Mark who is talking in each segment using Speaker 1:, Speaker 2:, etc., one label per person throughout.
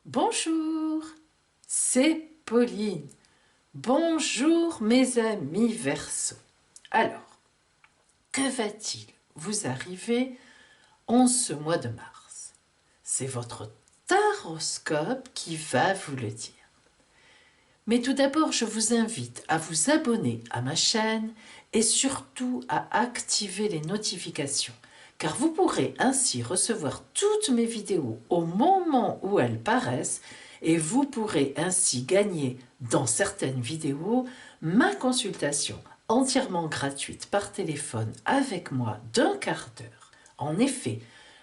Speaker 1: Bonjour, c'est Pauline. Bonjour mes amis Verseau. Alors, que va-t-il vous arriver en ce mois de mars? C'est votre taroscope qui va vous le dire. Mais tout d'abord, je vous invite à vous abonner à ma chaîne et surtout à activer les notifications, car vous pourrez ainsi recevoir toutes mes vidéos au moment où elles paraissent et vous pourrez ainsi gagner dans certaines vidéos ma consultation entièrement gratuite par téléphone avec moi d'1 quart d'heure. En effet,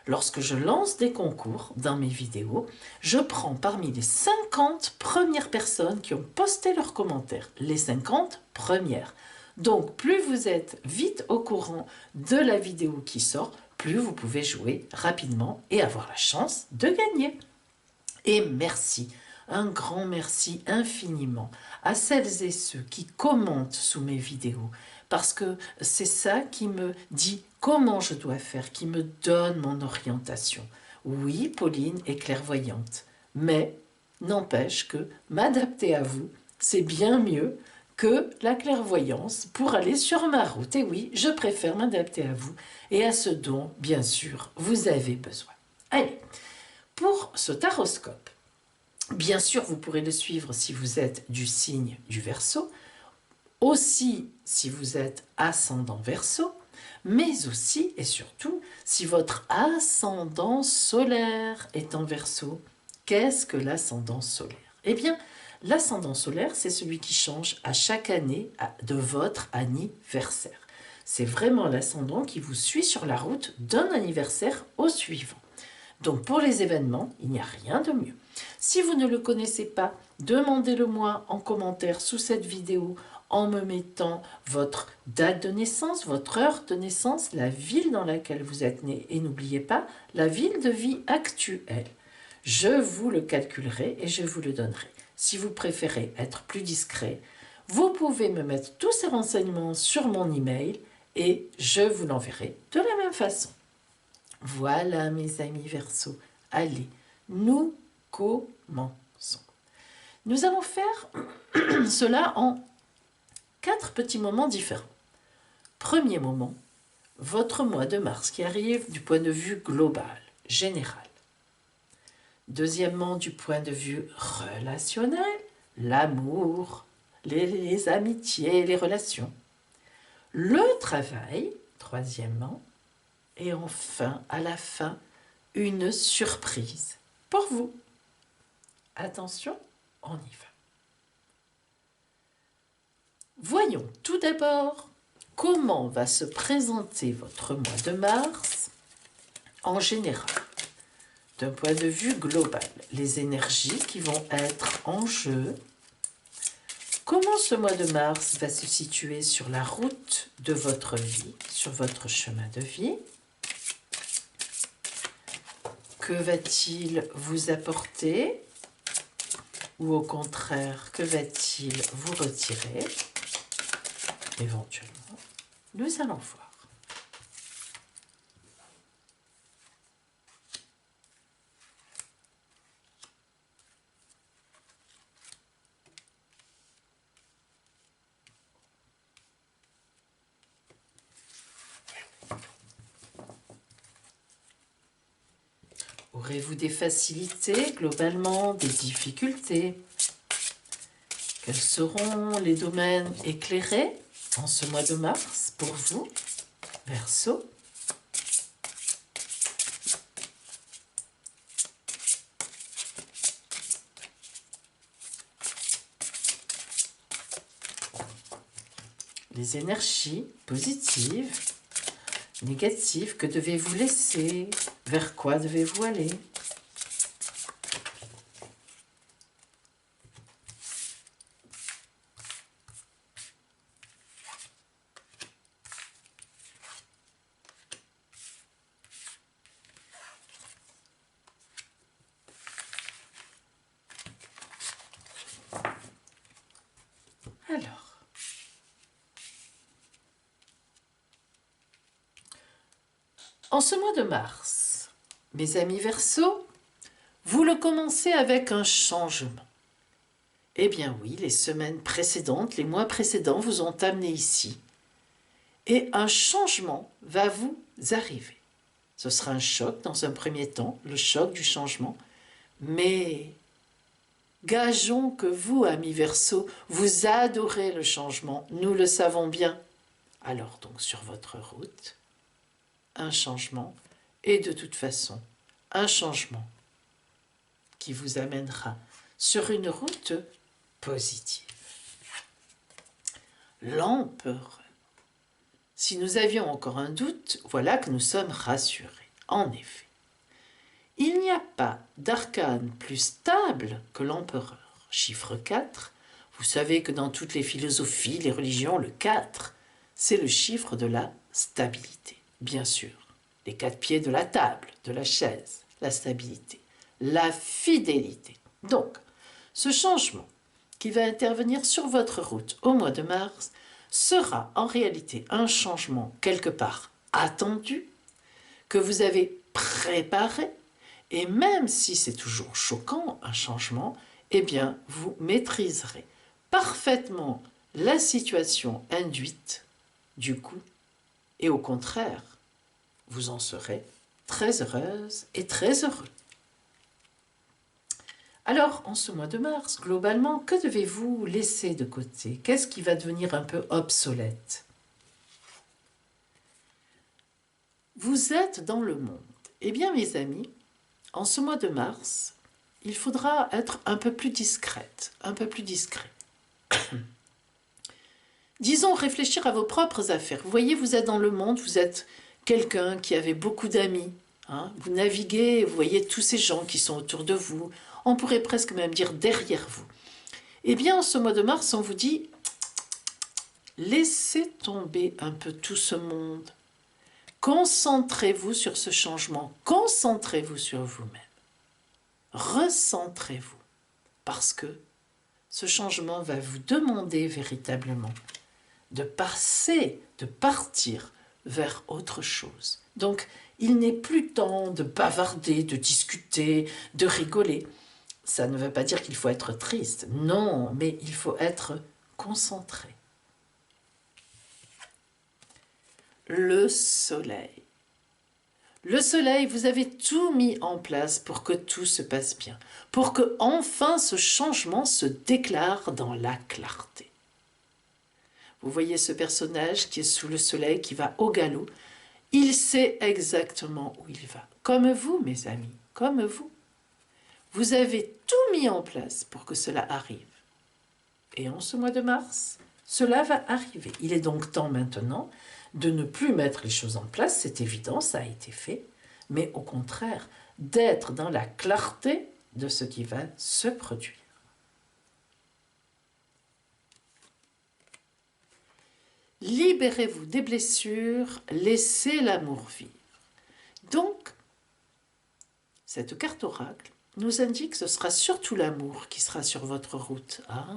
Speaker 1: lorsque je lance des concours dans mes vidéos, je prends parmi les 50 premières personnes qui ont posté leurs commentaires, les 50 premières. Donc, plus vous êtes vite au courant de la vidéo qui sort, plus vous pouvez jouer rapidement et avoir la chance de gagner. Et merci, un grand merci infiniment à celles et ceux qui commentent sous mes vidéos, parce que c'est ça qui me dit comment je dois faire, qui me donne mon orientation. Oui, Pauline est clairvoyante, mais n'empêche que m'adapter à vous, c'est bien mieux que la clairvoyance pour aller sur ma route. Et oui, je préfère m'adapter à vous et à ce dont, bien sûr, vous avez besoin. Allez, pour ce taroscope, bien sûr, vous pourrez le suivre si vous êtes du signe du Verseau, aussi si vous êtes ascendant Verseau, mais aussi et surtout si votre ascendant solaire est en Verseau. Qu'est-ce que l'ascendant solaire? Eh bien, l'ascendant solaire, c'est celui qui change à chaque année de votre anniversaire. C'est vraiment l'ascendant qui vous suit sur la route d'un anniversaire au suivant. Donc pour les événements, il n'y a rien de mieux. Si vous ne le connaissez pas, demandez-le-moi en commentaire sous cette vidéo en me mettant votre date de naissance, votre heure de naissance, la ville dans laquelle vous êtes né et n'oubliez pas la ville de vie actuelle. Je vous le calculerai et je vous le donnerai. Si vous préférez être plus discret, vous pouvez me mettre tous ces renseignements sur mon email et je vous l'enverrai de la même façon. Voilà mes amis Verseau, allez, nous commençons. Nous allons faire cela en 4 petits moments différents. Premier moment, votre mois de mars qui arrive du point de vue global, général. Deuxièmement, du point de vue relationnel, l'amour, les amitiés, les relations. Le travail, troisièmement. Et enfin, à la fin, une surprise pour vous. Attention, on y va. Voyons tout d'abord comment va se présenter votre mois de mars en général, d'un point de vue global, les énergies qui vont être en jeu. Comment ce mois de mars va se situer sur la route de votre vie, sur votre chemin de vie? Que va-t-il vous apporter? Ou au contraire, que va-t-il vous retirer? Éventuellement, nous allons voir. Aurez-vous des facilités, globalement, des difficultés? Quels seront les domaines éclairés en ce mois de mars pour vous, Verseau? Les énergies positives, négatives, que devez-vous laisser? Vers quoi devez-vous aller? Alors, En ce mois de mars, mes amis Verseaux, vous le commencez avec un changement. Eh bien oui, les semaines précédentes, les mois précédents vous ont amené ici. Et un changement va vous arriver. Ce sera un choc dans un premier temps, le choc du changement. Mais gageons que vous, amis Verseaux, vous adorez le changement, nous le savons bien. Alors donc sur votre route, un changement, et de toute façon, un changement qui vous amènera sur une route positive. L'empereur. Si nous avions encore un doute, voilà que nous sommes rassurés. En effet, il n'y a pas d'arcane plus stable que l'empereur. Chiffre 4, vous savez que dans toutes les philosophies, les religions, le 4, c'est le chiffre de la stabilité. Bien sûr, les 4 pieds de la table, de la chaise, la stabilité, la fidélité. Donc, ce changement qui va intervenir sur votre route au mois de mars sera en réalité un changement quelque part attendu, que vous avez préparé, et même si c'est toujours choquant, un changement, eh bien, vous maîtriserez parfaitement la situation induite du coup, et au contraire, vous en serez très heureuse et très heureux. Alors, en ce mois de mars, globalement, que devez-vous laisser de côté? Qu'est-ce qui va devenir un peu obsolète? Vous êtes dans le monde. Eh bien, mes amis, en ce mois de mars, il faudra être un peu plus discrète, un peu plus discret. Disons, réfléchir à vos propres affaires. Vous voyez, vous êtes dans le monde, vous êtes quelqu'un qui avait beaucoup d'amis. Hein, vous naviguez, vous voyez tous ces gens qui sont autour de vous. On pourrait presque même dire derrière vous. Eh bien, en ce mois de mars, on vous dit, laissez tomber un peu tout ce monde. Concentrez-vous sur ce changement. Concentrez-vous sur vous-même. Recentrez-vous. Parce que ce changement va vous demander véritablement de passer, de partir vers autre chose. Donc, il n'est plus temps de bavarder, de discuter, de rigoler. Ça ne veut pas dire qu'il faut être triste. Non, mais il faut être concentré. Le soleil. Le soleil, vous avez tout mis en place pour que tout se passe bien, pour que enfin ce changement se déclare dans la clarté. Vous voyez ce personnage qui est sous le soleil, qui va au galop. Il sait exactement où il va. Comme vous, mes amis, comme vous. Vous avez tout mis en place pour que cela arrive. Et en ce mois de mars, cela va arriver. Il est donc temps maintenant de ne plus mettre les choses en place, c'est évident, ça a été fait, mais au contraire, d'être dans la clarté de ce qui va se produire. Libérez-vous des blessures, laissez l'amour vivre. Donc, cette carte oracle nous indique que ce sera surtout l'amour qui sera sur votre route. Ah,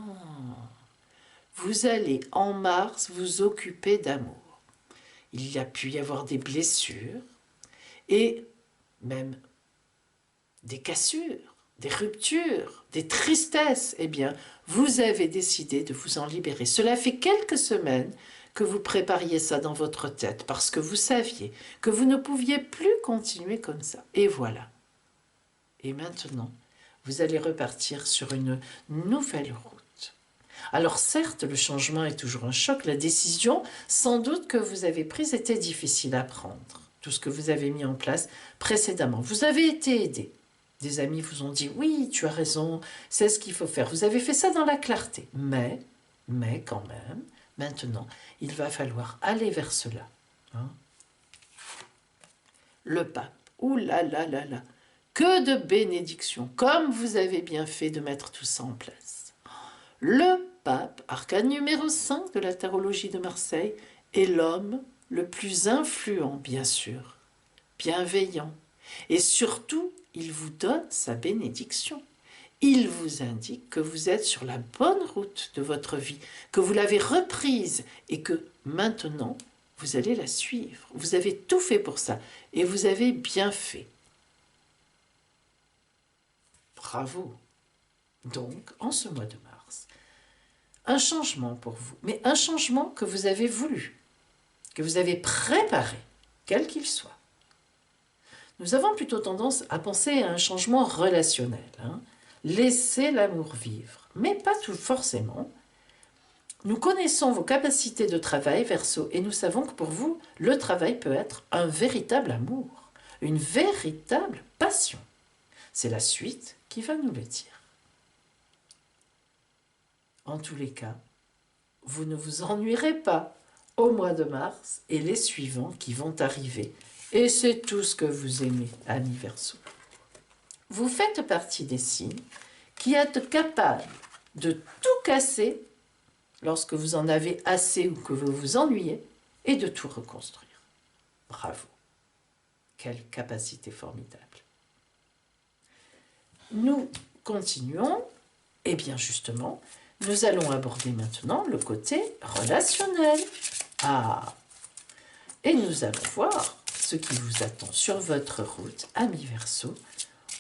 Speaker 1: vous allez en mars vous occuper d'amour. Il y a pu y avoir des blessures et même des cassures, des ruptures, des tristesses. Eh bien, vous avez décidé de vous en libérer. Cela fait quelques semaines que vous prépariez ça dans votre tête parce que vous saviez que vous ne pouviez plus continuer comme ça. Et voilà. Et maintenant, vous allez repartir sur une nouvelle route. Alors certes, le changement est toujours un choc. La décision, sans doute que vous avez prise, était difficile à prendre. Tout ce que vous avez mis en place précédemment. Vous avez été aidé. Des amis vous ont dit, oui, tu as raison, c'est ce qu'il faut faire. Vous avez fait ça dans la clarté. Mais quand même, maintenant, il va falloir aller vers cela. Hein? Le pape, ouh là là là là, que de bénédictions, comme vous avez bien fait de mettre tout ça en place. Le pape, arcane numéro 5 de la tarologie de Marseille, est l'homme le plus influent, bien sûr, bienveillant. Et surtout, il vous donne sa bénédiction. Il vous indique que vous êtes sur la bonne route de votre vie, que vous l'avez reprise et que maintenant, vous allez la suivre. Vous avez tout fait pour ça et vous avez bien fait. Bravo. Donc, en ce mois de mars, un changement pour vous, mais un changement que vous avez voulu, que vous avez préparé, quel qu'il soit. Nous avons plutôt tendance à penser à un changement relationnel. Laissez l'amour vivre, mais pas tout forcément. Nous connaissons vos capacités de travail, Verseau, et nous savons que pour vous, le travail peut être un véritable amour, une véritable passion. C'est la suite qui va nous le dire. En tous les cas, vous ne vous ennuierez pas au mois de mars et les suivants qui vont arriver. Et c'est tout ce que vous aimez, amis Verseau. Vous faites partie des signes qui êtes capables de tout casser lorsque vous en avez assez ou que vous vous ennuyez et de tout reconstruire. Bravo. Quelle capacité formidable. Nous continuons. Et bien justement, nous allons aborder maintenant le côté relationnel. Et nous allons voir ce qui vous attend sur votre route, amis Verseau,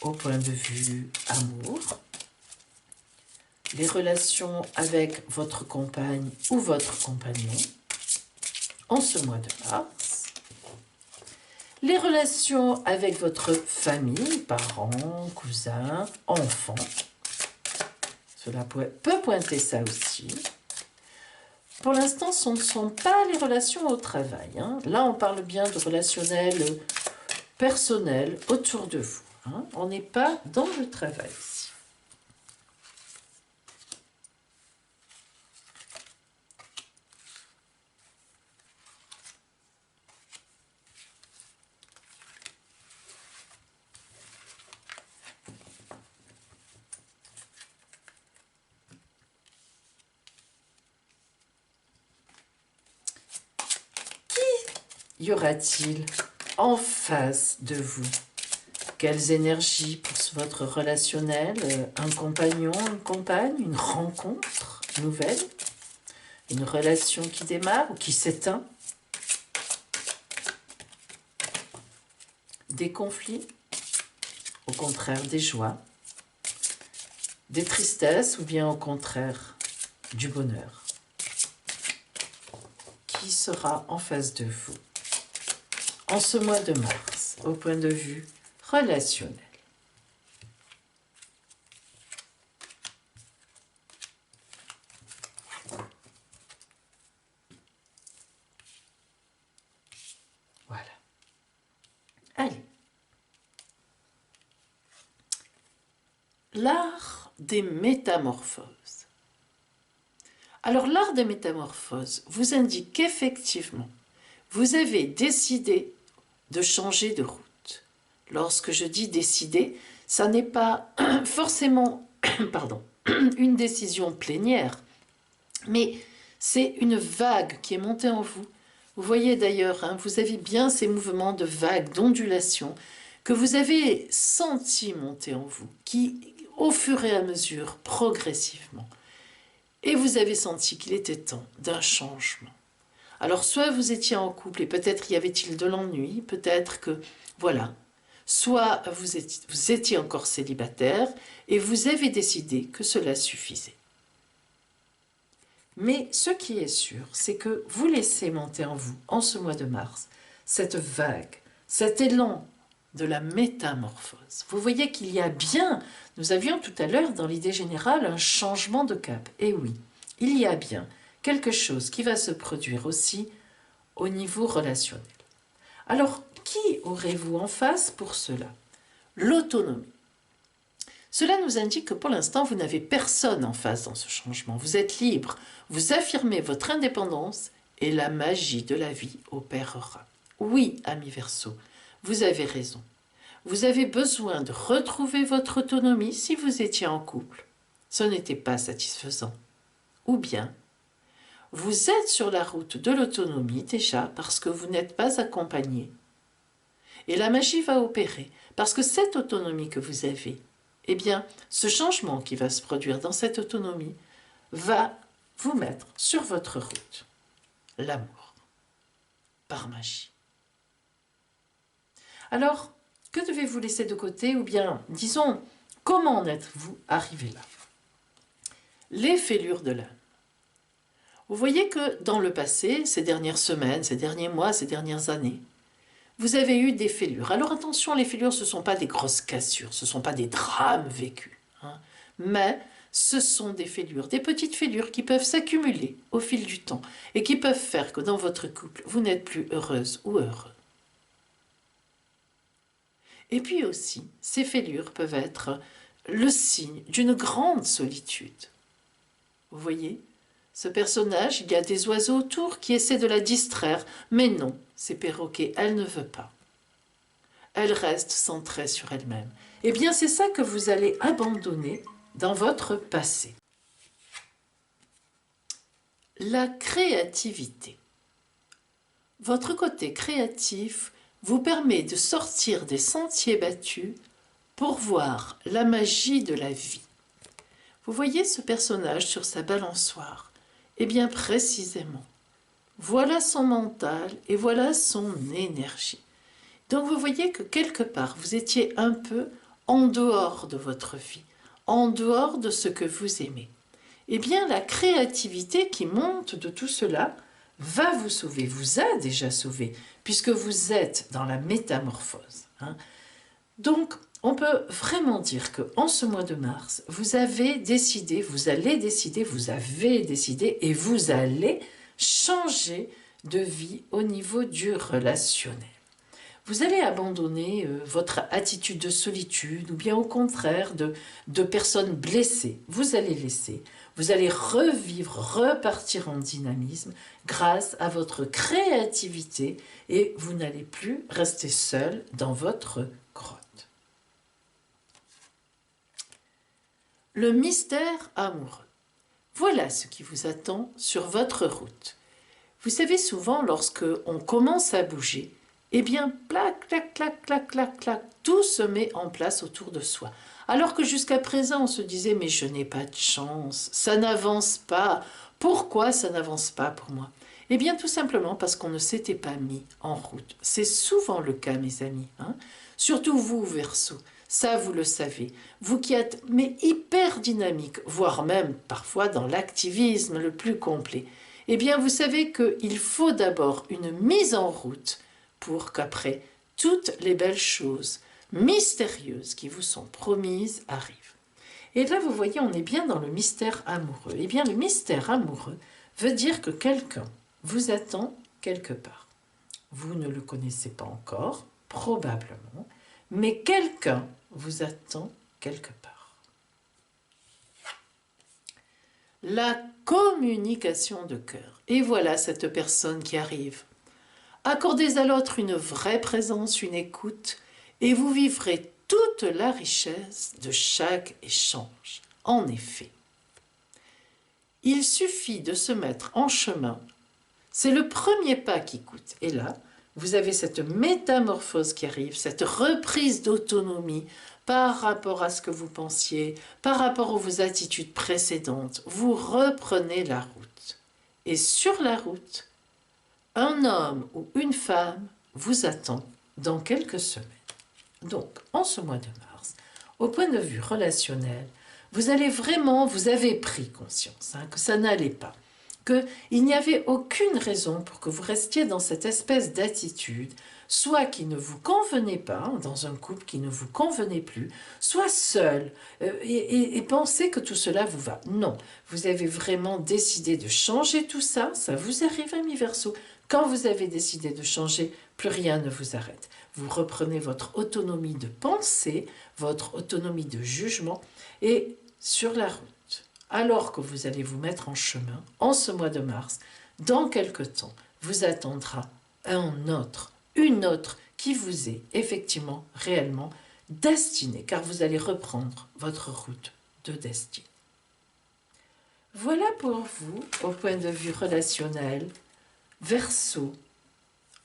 Speaker 1: au point de vue amour, les relations avec votre compagne ou votre compagnon en ce mois de mars, les relations avec votre famille, parents, cousins, enfants, cela peut pointer ça aussi. Pour l'instant, ce ne sont pas les relations au travail. Là, on parle bien de relationnel personnel autour de vous. On n'est pas dans le travail ici. Y aura-t-il en face de vous? Quelles énergies pour votre relationnel? Un compagnon, une compagne, une rencontre nouvelle? Une relation qui démarre ou qui s'éteint? Des conflits? Au contraire, des joies? Des tristesses ou bien au contraire, du bonheur? Qui sera en face de vous en ce mois de mars, au point de vue relationnel? Voilà. Allez. L'art des métamorphoses. Alors, l'art des métamorphoses vous indique qu'effectivement, vous avez décidé de changer de route. Lorsque je dis décider, ça n'est pas forcément une décision plénière, mais c'est une vague qui est montée en vous. Vous voyez d'ailleurs, vous avez bien ces mouvements de vagues, d'ondulation, que vous avez senti monter en vous, qui, au fur et à mesure, progressivement, et vous avez senti qu'il était temps d'un changement. Alors, soit vous étiez en couple et peut-être y avait-il de l'ennui, peut-être que, voilà, soit vous étiez encore célibataire et vous avez décidé que cela suffisait. Mais ce qui est sûr, c'est que vous laissez monter en vous, en ce mois de mars, cette vague, cet élan de la métamorphose. Vous voyez qu'il y a bien, nous avions tout à l'heure dans l'idée générale un changement de cap. Et oui, il y a bien quelque chose qui va se produire aussi au niveau relationnel. Alors, qui aurez-vous en face pour cela? L'autonomie. Cela nous indique que pour l'instant, vous n'avez personne en face dans ce changement. Vous êtes libre, vous affirmez votre indépendance et la magie de la vie opérera. Oui, amis Verseau, vous avez raison. Vous avez besoin de retrouver votre autonomie si vous étiez en couple. Ce n'était pas satisfaisant. Ou bien, vous êtes sur la route de l'autonomie déjà parce que vous n'êtes pas accompagné. Et la magie va opérer parce que cette autonomie que vous avez, eh bien, ce changement qui va se produire dans cette autonomie va vous mettre sur votre route. L'amour. par magie. Alors, que devez-vous laisser de côté ou bien, disons, comment en êtes-vous arrivé là? Les fêlures de l'âme. Vous voyez que dans le passé, ces dernières semaines, ces derniers mois, ces dernières années, vous avez eu des fêlures. Alors attention, les fêlures, ce ne sont pas des grosses cassures, ce ne sont pas des drames vécus, hein, mais ce sont des fêlures, des petites fêlures qui peuvent s'accumuler au fil du temps et qui peuvent faire que dans votre couple, vous n'êtes plus heureuse ou heureux. Et puis aussi, ces fêlures peuvent être le signe d'une grande solitude. Vous voyez, ce personnage, il y a des oiseaux autour qui essaient de la distraire, mais non, ces perroquets, elle ne veut pas. Elle reste centrée sur elle-même. Eh bien, c'est ça que vous allez abandonner dans votre passé. La créativité. Votre côté créatif vous permet de sortir des sentiers battus pour voir la magie de la vie. Vous voyez ce personnage sur sa balançoire? Eh bien précisément, voilà son mental et voilà son énergie. Donc vous voyez que quelque part, vous étiez un peu en dehors de votre vie, en dehors de ce que vous aimez. Eh bien la créativité qui monte de tout cela va vous sauver, vous a déjà sauvé, puisque vous êtes dans la métamorphose. Donc, on peut vraiment dire qu'en ce mois de mars, vous avez décidé, vous allez décider, vous avez décidé et vous allez changer de vie au niveau du relationnel. Vous allez abandonner votre attitude de solitude ou bien au contraire de personnes blessées. Vous allez laisser, vous allez revivre, repartir en dynamisme grâce à votre créativité et vous n'allez plus rester seul dans votre grotte. Le mystère amoureux. Voilà ce qui vous attend sur votre route. Vous savez, souvent, lorsque on commence à bouger, eh bien, clac, clac, clac, clac, clac, clac, tout se met en place autour de soi. Alors que jusqu'à présent, on se disait, mais je n'ai pas de chance, ça n'avance pas. Pourquoi ça n'avance pas pour moi? Eh bien, tout simplement parce qu'on ne s'était pas mis en route. C'est souvent le cas, mes amis. Surtout vous, Verseau. Ça, vous le savez. Vous qui êtes mais hyper dynamique, voire même parfois dans l'activisme le plus complet. Eh bien, vous savez qu'il faut d'abord une mise en route pour qu'après, toutes les belles choses mystérieuses qui vous sont promises arrivent. Et là, vous voyez, on est bien dans le mystère amoureux. Eh bien, le mystère amoureux veut dire que quelqu'un vous attend quelque part. Vous ne le connaissez pas encore, probablement, mais quelqu'un vous attend quelque part. La communication de cœur. Et voilà cette personne qui arrive. Accordez à l'autre une vraie présence, une écoute, et vous vivrez toute la richesse de chaque échange. En effet, il suffit de se mettre en chemin. C'est le premier pas qui coûte. Et là, vous avez cette métamorphose qui arrive, cette reprise d'autonomie par rapport à ce que vous pensiez, par rapport à vos attitudes précédentes. Vous reprenez la route. Et sur la route, un homme ou une femme vous attend dans quelques semaines. Donc, en ce mois de mars, au point de vue relationnel, vous avez pris conscience que ça n'allait pas, qu'il n'y avait aucune raison pour que vous restiez dans cette espèce d'attitude, soit qui ne vous convenait pas, dans un couple qui ne vous convenait plus, soit seul, et penser que tout cela vous va. Non, vous avez vraiment décidé de changer tout ça, ça vous arrive, amis Verseau. Quand vous avez décidé de changer, plus rien ne vous arrête. Vous reprenez votre autonomie de pensée, votre autonomie de jugement, et sur la route, alors que vous allez vous mettre en chemin, en ce mois de mars, dans quelque temps, vous attendra une autre qui vous est effectivement, réellement destinée, car vous allez reprendre votre route de destinée. Voilà pour vous, au point de vue relationnel, Verseau,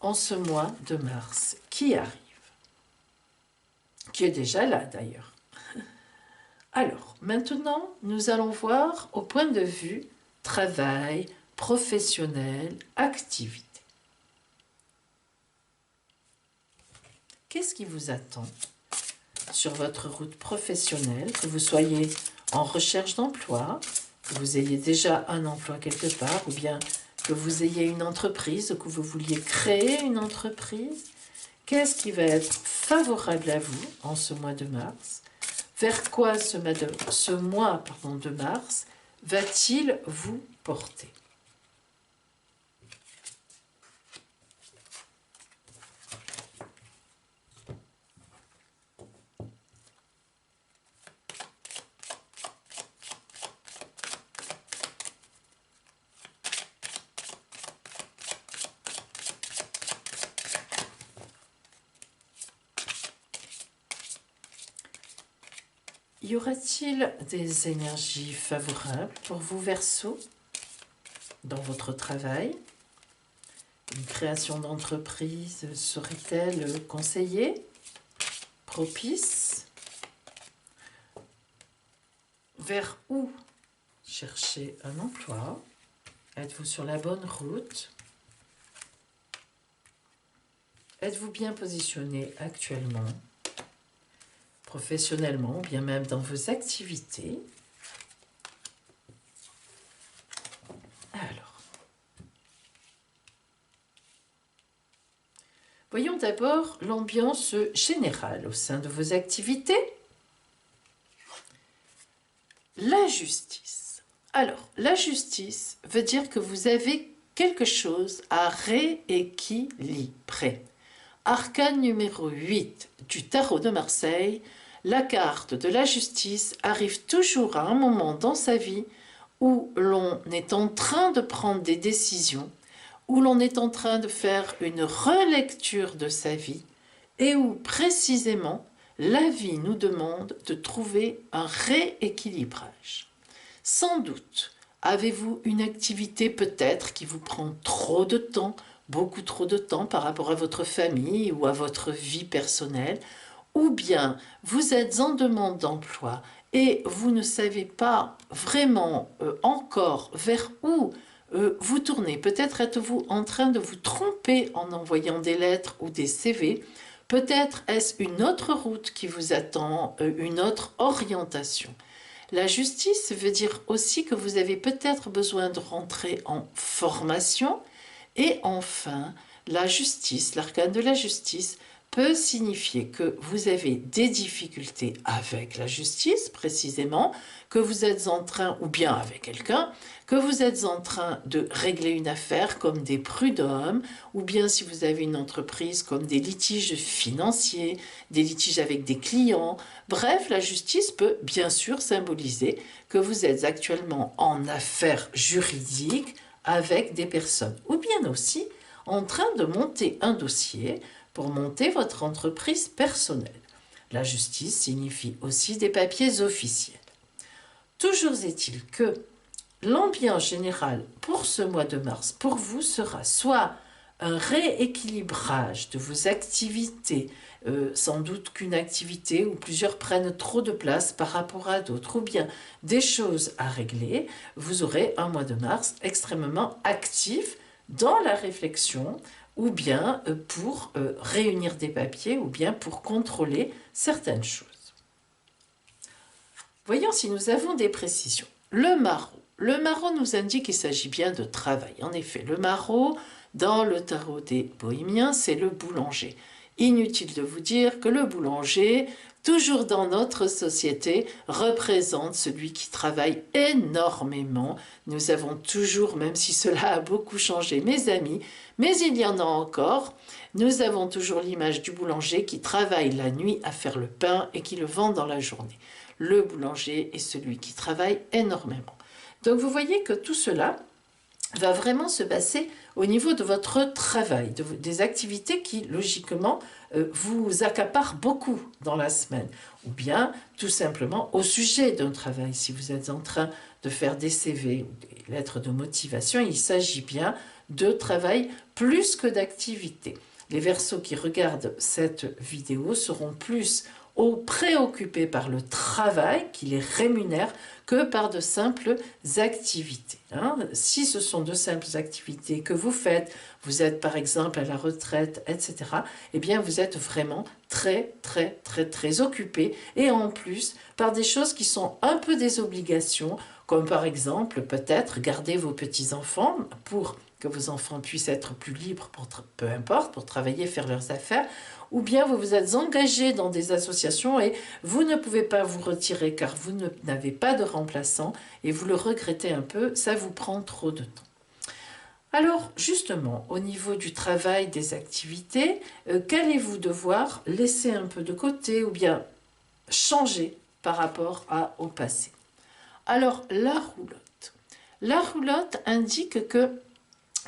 Speaker 1: en ce mois de mars qui arrive, qui est déjà là d'ailleurs. Alors, maintenant, nous allons voir au point de vue travail, professionnel, activité. Qu'est-ce qui vous attend sur votre route professionnelle, que vous soyez en recherche d'emploi, que vous ayez déjà un emploi quelque part, ou bien que vous ayez une entreprise, ou que vous vouliez créer une entreprise? Qu'est-ce qui va être favorable à vous en ce mois de mars? Vers quoi ce mois de mars va-t-il vous porter? Y aura-t-il des énergies favorables pour vous, Verseau, dans votre travail? Une création d'entreprise serait-elle conseillée, propice? Vers où chercher un emploi? Êtes-vous sur la bonne route? Êtes-vous bien positionné actuellement, professionnellement, ou bien même dans vos activités? Alors, voyons d'abord l'ambiance générale au sein de vos activités. La justice. Alors, la justice veut dire que vous avez quelque chose à rééquilibrer. Arcane numéro 8 du tarot de Marseille, la carte de la justice arrive toujours à un moment dans sa vie où l'on est en train de prendre des décisions, où l'on est en train de faire une relecture de sa vie et où précisément la vie nous demande de trouver un rééquilibrage. Sans doute avez-vous une activité peut-être qui vous prend trop de temps, beaucoup trop de temps par rapport à votre famille ou à votre vie personnelle, ou bien vous êtes en demande d'emploi et vous ne savez pas vraiment encore vers où vous tournez. Peut-être êtes-vous en train de vous tromper en envoyant des lettres ou des CV. Peut-être est-ce une autre route qui vous attend, une autre orientation. La justice veut dire aussi que vous avez peut-être besoin de rentrer en formation. Et enfin, la justice, l'arcane de la justice, peut signifier que vous avez des difficultés avec la justice, précisément, que vous êtes en train, ou bien avec quelqu'un, que vous êtes en train de régler une affaire comme des prud'hommes, ou bien si vous avez une entreprise comme des litiges financiers, des litiges avec des clients. Bref, la justice peut bien sûr symboliser que vous êtes actuellement en affaires juridiques avec des personnes, ou bien aussi en train de monter un dossier pour monter votre entreprise personnelle. La justice signifie aussi des papiers officiels. Toujours est-il que l'ambiance générale pour ce mois de mars, pour vous, sera soit un rééquilibrage de vos activités, sans doute qu'une activité ou plusieurs prennent trop de place par rapport à d'autres, ou bien des choses à régler. Vous aurez un mois de mars extrêmement actif dans la réflexion, ou bien pour réunir des papiers, ou bien pour contrôler certaines choses. Voyons si nous avons des précisions. Le maraud. Le maraud nous indique qu'il s'agit bien de travail. En effet, le maraud, dans le tarot des bohémiens, c'est le boulanger. Inutile de vous dire que le boulanger, toujours dans notre société, représente celui qui travaille énormément. Nous avons toujours, même si cela a beaucoup changé, mes amis, mais il y en a encore, nous avons toujours l'image du boulanger qui travaille la nuit à faire le pain et qui le vend dans la journée. Le boulanger est celui qui travaille énormément. Donc vous voyez que tout cela va vraiment se passer au niveau de votre travail, des activités qui, logiquement, vous accaparent beaucoup dans la semaine. Ou bien, tout simplement, au sujet d'un travail. Si vous êtes en train de faire des CV ou des lettres de motivation, il s'agit bien de travail plus que d'activité. Les Verseaux qui regardent cette vidéo seront plus préoccupés par le travail qui les rémunère que par de simples activités. Hein. Si ce sont de simples activités que vous faites, vous êtes par exemple à la retraite, etc., eh bien vous êtes vraiment très occupé, et en plus par des choses qui sont un peu des obligations, comme par exemple peut-être garder vos petits-enfants pour que vos enfants puissent être plus libres, peu importe, pour travailler, faire leurs affaires, ou bien vous vous êtes engagé dans des associations et vous ne pouvez pas vous retirer car vous n'avez pas de remplaçant et vous le regrettez un peu, ça vous prend trop de temps. Alors justement, au niveau du travail, des activités, qu'allez-vous devoir laisser un peu de côté ou bien changer par rapport au passé? Alors la roulotte. La roulotte indique que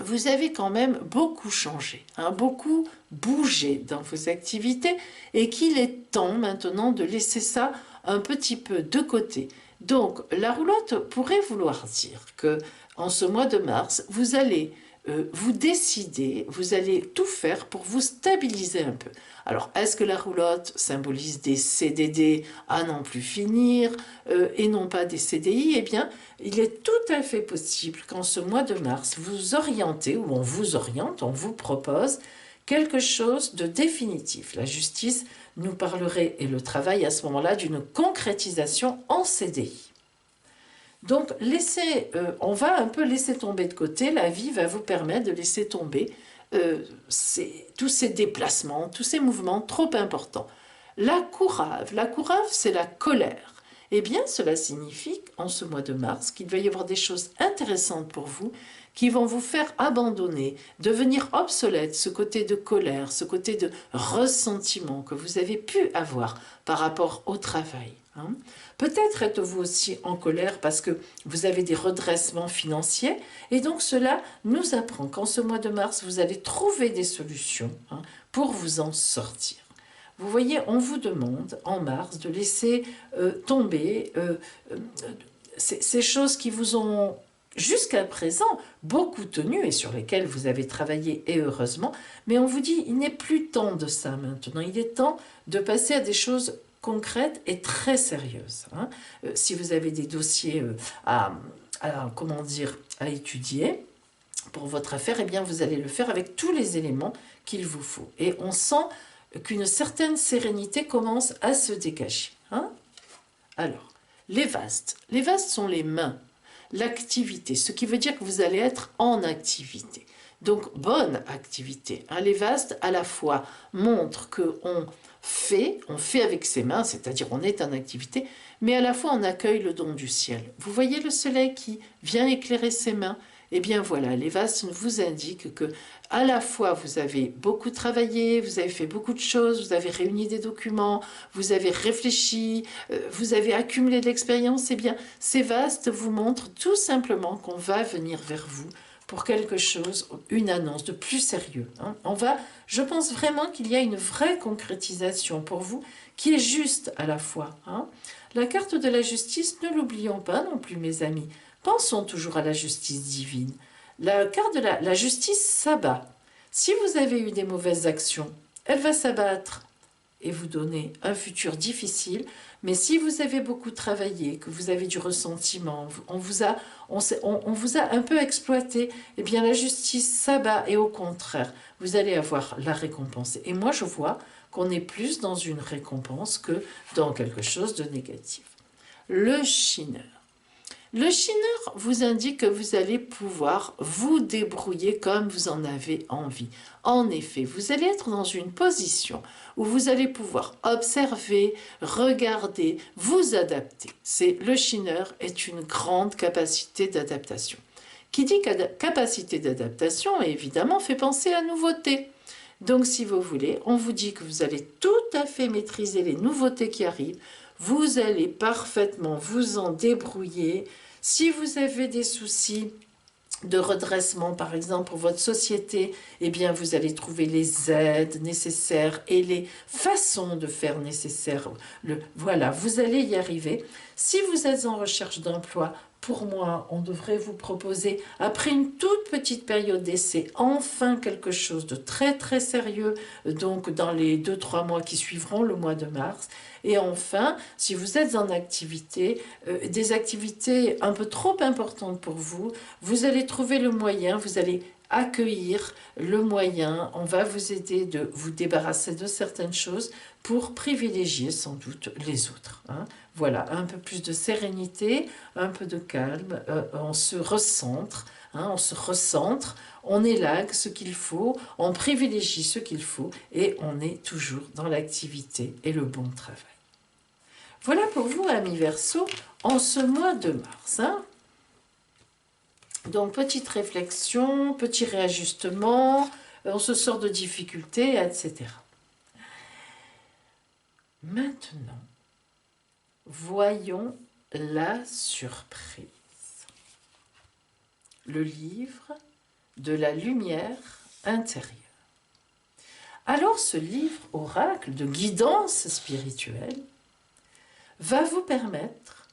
Speaker 1: vous avez quand même beaucoup changé, hein, beaucoup bougé dans vos activités et qu'il est temps maintenant de laisser ça un petit peu de côté. Donc la roulotte pourrait vouloir dire que en ce mois de mars, vous allez vous décider, vous allez tout faire pour vous stabiliser un peu. Alors, est-ce que la roulotte symbolise des CDD à n'en plus finir et non pas des CDI? Eh bien, il est tout à fait possible qu'en ce mois de mars, vous orientez, ou on vous oriente, on vous propose quelque chose de définitif. La justice nous parlerait, et le travail à ce moment-là, d'une concrétisation en CDI. Donc, on va un peu laisser tomber de côté, la vie va vous permettre de laisser tomber tous ces déplacements, tous ces mouvements trop importants. La courave, c'est la colère. Eh bien, cela signifie, en ce mois de mars, qu'il va y avoir des choses intéressantes pour vous qui vont vous faire abandonner, devenir obsolète, ce côté de colère, ce côté de ressentiment que vous avez pu avoir par rapport au travail. Hein. Peut-être êtes-vous aussi en colère parce que vous avez des redressements financiers et donc cela nous apprend qu'en ce mois de mars, vous allez trouver des solutions pour vous en sortir. Vous voyez, on vous demande en mars de laisser tomber ces choses qui vous ont jusqu'à présent beaucoup tenu et sur lesquelles vous avez travaillé et heureusement, mais on vous dit il n'est plus temps de ça maintenant, il est temps de passer à des choses concrètes et très sérieuses. Hein. Si vous avez des dossiers comment dire, à étudier pour votre affaire, eh bien vous allez le faire avec tous les éléments qu'il vous faut. Et on sent qu'une certaine sérénité commence à se dégager. Hein. Alors, les vastes. Les vastes sont les mains, l'activité, ce qui veut dire que vous allez être en activité. Donc, bonne activité. Hein. Les vastes, à la fois, montrent qu'on fait avec ses mains, c'est-à-dire on est en activité, mais à la fois on accueille le don du ciel. Vous voyez le soleil qui vient éclairer ses mains? Eh bien voilà, les vastes vous indiquent que à la fois vous avez beaucoup travaillé, vous avez fait beaucoup de choses, vous avez réuni des documents, vous avez réfléchi, vous avez accumulé de l'expérience. Eh bien, ces vastes vous montrent tout simplement qu'on va venir vers vous pour quelque chose, une annonce de plus sérieux. Hein. Je pense vraiment qu'il y a une vraie concrétisation pour vous qui est juste à la fois. Hein. La carte de la justice, ne l'oublions pas non plus, mes amis. Pensons toujours à la justice divine. La carte de la justice s'abat. Si vous avez eu des mauvaises actions, elle va s'abattre et vous donner un futur difficile. Mais si vous avez beaucoup travaillé, que vous avez du ressentiment, on vous a un peu exploité, eh bien la justice s'abat et au contraire, vous allez avoir la récompense. Et moi, je vois qu'on est plus dans une récompense que dans quelque chose de négatif. Le chineur. Le chineur vous indique que vous allez pouvoir vous débrouiller comme vous en avez envie. En effet, vous allez être dans une position où vous allez pouvoir observer, regarder, vous adapter. Le chineur est une grande capacité d'adaptation. Qui dit capacité d'adaptation, évidemment, fait penser à nouveauté. Donc, si vous voulez, on vous dit que vous allez tout à fait maîtriser les nouveautés qui arrivent. Vous allez parfaitement vous en débrouiller. Si vous avez des soucis de redressement, par exemple, pour votre société, eh bien, vous allez trouver les aides nécessaires et les façons de faire nécessaires. Voilà, vous allez y arriver. Si vous êtes en recherche d'emploi, pour moi, on devrait vous proposer, après une toute petite période d'essai, enfin quelque chose de très très sérieux, donc dans les 2-3 mois qui suivront le mois de mars. Et enfin, si vous êtes en activité, des activités un peu trop importantes pour vous, vous allez trouver le moyen, vous allez accueillir le moyen, on va vous aider de vous débarrasser de certaines choses pour privilégier sans doute les autres. Hein. Voilà, un peu plus de sérénité, un peu de calme, on se recentre, hein, on élague ce qu'il faut, on privilégie ce qu'il faut et on est toujours dans l'activité et le bon travail. Voilà pour vous, amis Verseau, en ce mois de mars. Hein. Donc, petite réflexion, petit réajustement, on se sort de difficultés, etc. Maintenant, voyons la surprise. Le livre de la lumière intérieure. Alors, ce livre oracle de guidance spirituelle va vous permettre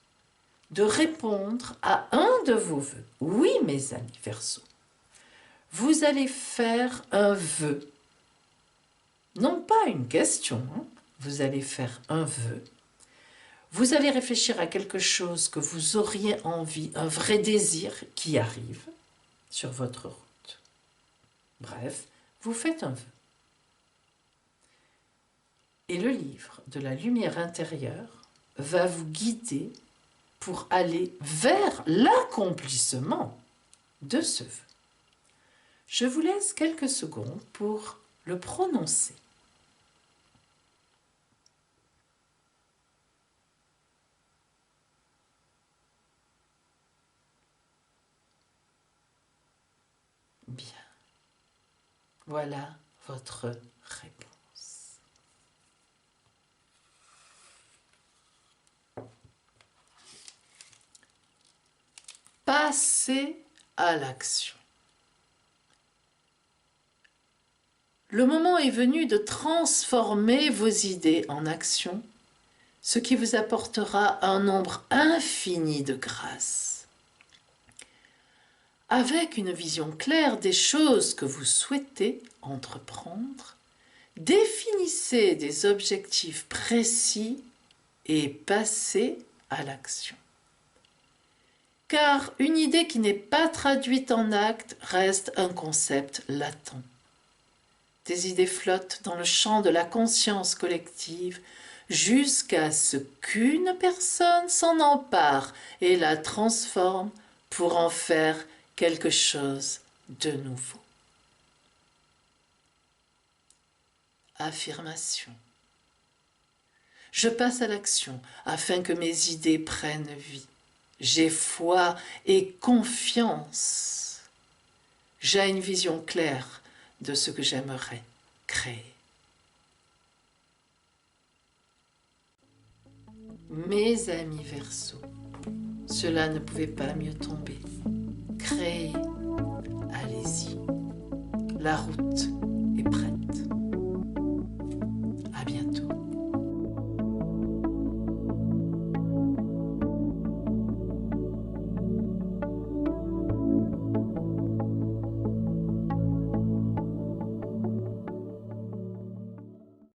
Speaker 1: de répondre à un de vos vœux. Oui, mes amis Verseau, vous allez faire un vœu. Non pas une question, hein. Vous allez faire un vœu. Vous allez réfléchir à quelque chose que vous auriez envie, un vrai désir qui arrive sur votre route. Bref, vous faites un vœu. Et le livre de la lumière intérieure va vous guider pour aller vers l'accomplissement de ce vœu. Je vous laisse quelques secondes pour le prononcer. Bien. Voilà votre réponse. Passez à l'action. Le moment est venu de transformer vos idées en action, ce qui vous apportera un nombre infini de grâces. Avec une vision claire des choses que vous souhaitez entreprendre, définissez des objectifs précis et passez à l'action. Car une idée qui n'est pas traduite en acte reste un concept latent. Des idées flottent dans le champ de la conscience collective jusqu'à ce qu'une personne s'en empare et la transforme pour en faire quelque chose de nouveau. Affirmation. Je passe à l'action afin que mes idées prennent vie. J'ai foi et confiance. J'ai une vision claire de ce que j'aimerais créer. Mes amis Verseau, cela ne pouvait pas mieux tomber. Créez, allez-y. La route